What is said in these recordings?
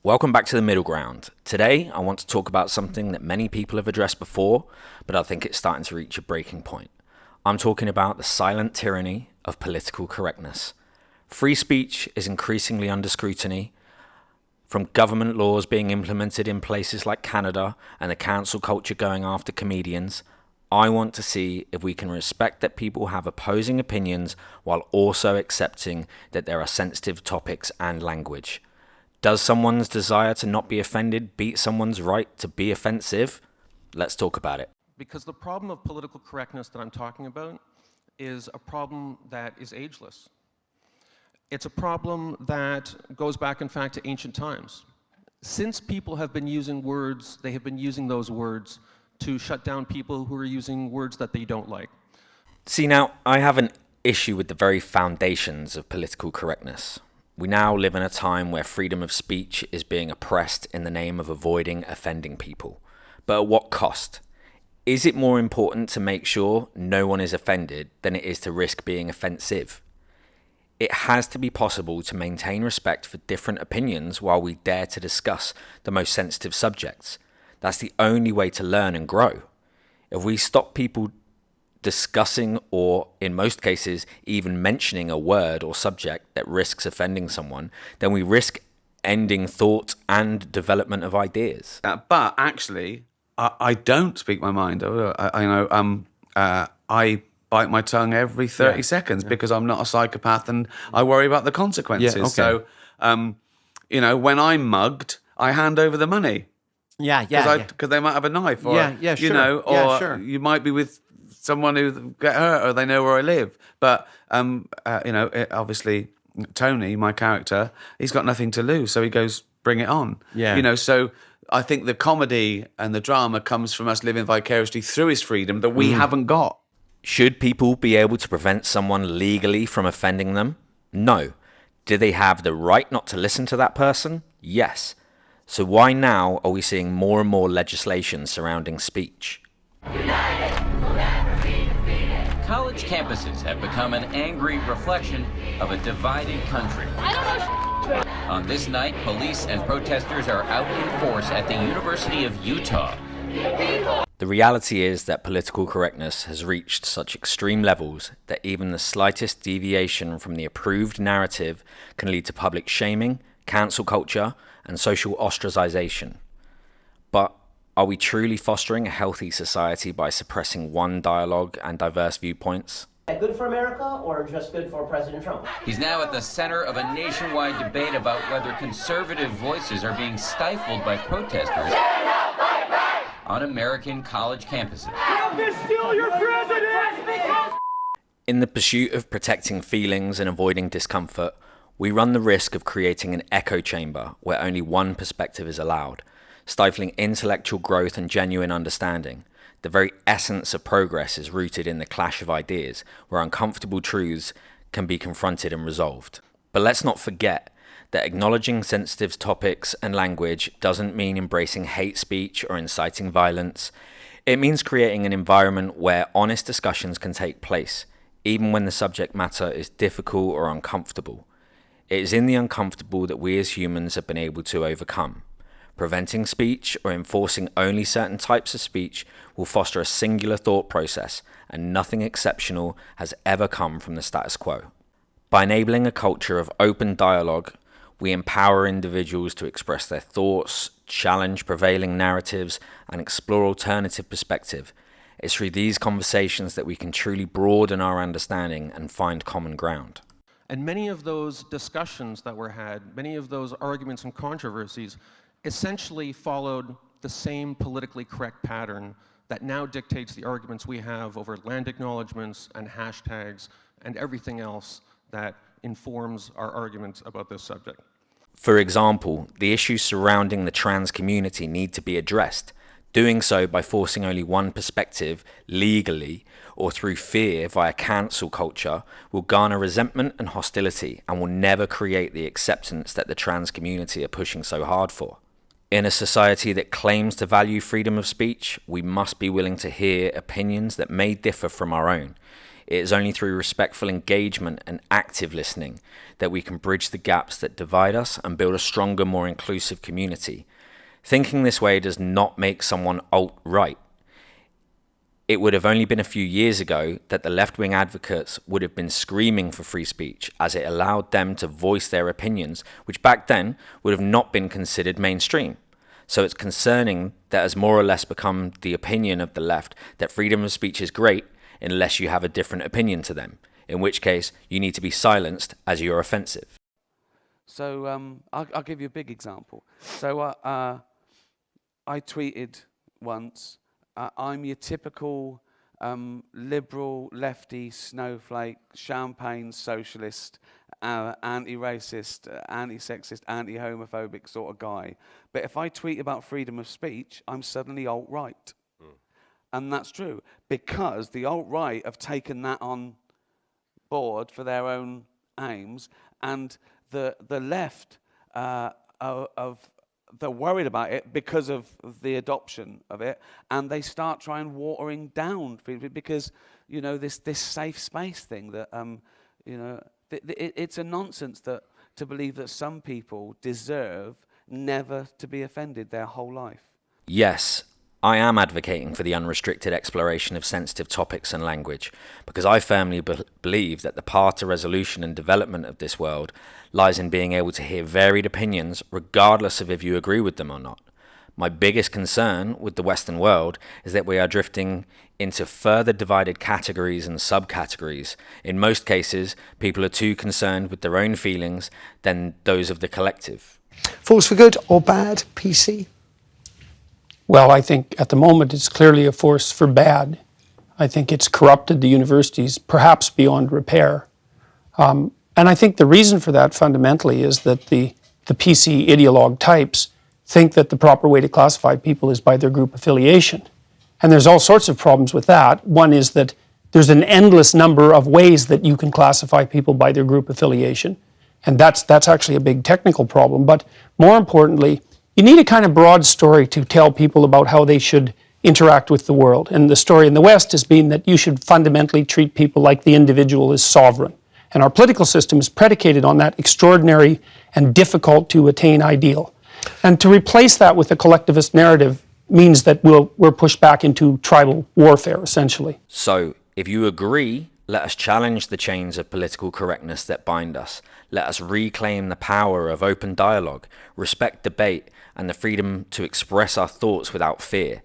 Welcome back to The Middle Ground. Today, I want to talk about something that many people have addressed before, but I think it's starting to reach a breaking point. I'm talking about the silent tyranny of political correctness. Free speech is increasingly under scrutiny, from government laws being implemented in places like Canada and the cancel culture going after comedians. I want to see if we can respect that people have opposing opinions while also accepting that there are sensitive topics and language. Does someone's desire to not be offended beat someone's right to be offensive? Let's talk about it. Because the problem of political correctness that I'm talking about is a problem that is ageless. It's a problem that goes back, in fact, to ancient times. Since people have been using words, they have been using those words to shut down people who are using words that they don't like. See, now, I have an issue with the very foundations of political correctness. We now live in a time where freedom of speech is being oppressed in the name of avoiding offending people. But at what cost? Is it more important to make sure no one is offended than it is to risk being offensive? It has to be possible to maintain respect for different opinions while we dare to discuss the most sensitive subjects. That's the only way to learn and grow. If we stop people discussing, or in most cases even mentioning, a word or subject that risks offending someone, then we risk ending thought and development of ideas. But actually, I don't speak my mind. I bite my tongue every 30 seconds because I'm not a psychopath and I worry about the consequences. Yeah, okay. So, when I'm mugged, I hand over the money. Because they might have a knife, or sure. You might be with someone who get hurt, or they know where I live. But obviously, Tony, my character, he's got nothing to lose, so he goes, "Bring it on." Yeah. So I think the comedy and the drama comes from us living vicariously through his freedom that we haven't got. Should people be able to prevent someone legally from offending them? No. Do they have the right not to listen to that person? Yes. So why now are we seeing more and more legislation surrounding speech? College campuses have become an angry reflection of a divided country. On this night, police and protesters are out in force at the University of Utah. The reality is that political correctness has reached such extreme levels that even the slightest deviation from the approved narrative can lead to public shaming, cancel culture, and social ostracization. But are we truly fostering a healthy society by suppressing one dialogue and diverse viewpoints? Good for America or just good for President Trump? He's now at the center of a nationwide debate about whether conservative voices are being stifled by protesters on American college campuses. In the pursuit of protecting feelings and avoiding discomfort, we run the risk of creating an echo chamber where only one perspective is allowed, stifling intellectual growth and genuine understanding. The very essence of progress is rooted in the clash of ideas, where uncomfortable truths can be confronted and resolved. But let's not forget that acknowledging sensitive topics and language doesn't mean embracing hate speech or inciting violence. It means creating an environment where honest discussions can take place, even when the subject matter is difficult or uncomfortable. It is in the uncomfortable that we as humans have been able to overcome. Preventing speech or enforcing only certain types of speech will foster a singular thought process, and nothing exceptional has ever come from the status quo. By enabling a culture of open dialogue, we empower individuals to express their thoughts, challenge prevailing narratives, and explore alternative perspective. It's through these conversations that we can truly broaden our understanding and find common ground. And many of those discussions that were had, many of those arguments and controversies, essentially followed the same politically correct pattern that now dictates the arguments we have over land acknowledgements and hashtags and everything else that informs our arguments about this subject. For example, the issues surrounding the trans community need to be addressed. Doing so by forcing only one perspective legally or through fear via cancel culture will garner resentment and hostility and will never create the acceptance that the trans community are pushing so hard for. In a society that claims to value freedom of speech, we must be willing to hear opinions that may differ from our own. It is only through respectful engagement and active listening that we can bridge the gaps that divide us and build a stronger, more inclusive community. Thinking this way does not make someone alt-right. It would have only been a few years ago that the left-wing advocates would have been screaming for free speech, as it allowed them to voice their opinions, which back then would have not been considered mainstream. So it's concerning that has more or less become the opinion of the left that freedom of speech is great unless you have a different opinion to them, in which case you need to be silenced as you're offensive. So I'll give you a big example. So I tweeted once, I'm your typical liberal, lefty, snowflake, champagne socialist, anti-racist, anti-sexist, anti-homophobic sort of guy. But if I tweet about freedom of speech, I'm suddenly alt-right. And that's true, because the alt-right have taken that on board for their own aims, and the left they're worried about it because of the adoption of it, and they start trying watering down because, you know, this safe space thing that, you know, it's a nonsense that to believe that some people deserve never to be offended their whole life. Yes, I am advocating for the unrestricted exploration of sensitive topics and language, because I firmly believe that the path to resolution and development of this world lies in being able to hear varied opinions regardless of if you agree with them or not. My biggest concern with the Western world is that we are drifting into further divided categories and subcategories. In most cases, people are too concerned with their own feelings than those of the collective. Force for good or bad, PC? Well, I think at the moment it's clearly a force for bad. I think it's corrupted the universities, perhaps beyond repair. And I think the reason for that fundamentally is that the PC ideologue types think that the proper way to classify people is by their group affiliation. And there's all sorts of problems with that. One is that there's an endless number of ways that you can classify people by their group affiliation. And that's actually a big technical problem. But more importantly, you need a kind of broad story to tell people about how they should interact with the world. And the story in the West has been that you should fundamentally treat people like the individual is sovereign. And our political system is predicated on that extraordinary and difficult to attain ideal. And to replace that with a collectivist narrative means that we're pushed back into tribal warfare, essentially. So, if you agree, let us challenge the chains of political correctness that bind us. Let us reclaim the power of open dialogue, respect debate, and the freedom to express our thoughts without fear.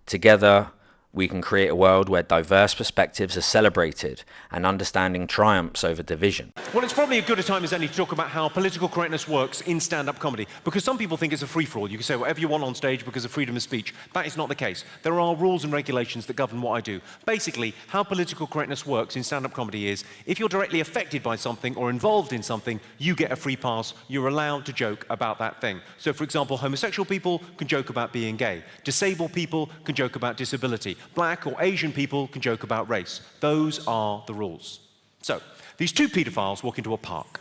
Together, we can create a world where diverse perspectives are celebrated and understanding triumphs over division. Well, it's probably as good a time as any to talk about how political correctness works in stand-up comedy, because some people think it's a free-for-all. You can say whatever you want on stage because of freedom of speech. That is not the case. There are rules and regulations that govern what I do. Basically, how political correctness works in stand-up comedy is, if you're directly affected by something or involved in something, you get a free pass. You're allowed to joke about that thing. So, for example, homosexual people can joke about being gay. Disabled people can joke about disability. Black or Asian people can joke about race. Those are the rules. So, these two paedophiles walk into a park.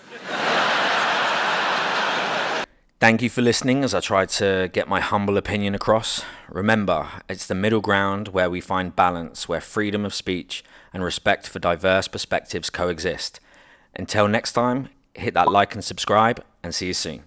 Thank you for listening as I tried to get my humble opinion across. Remember, it's the middle ground where we find balance, where freedom of speech and respect for diverse perspectives coexist. Until next time, hit that like and subscribe, and see you soon.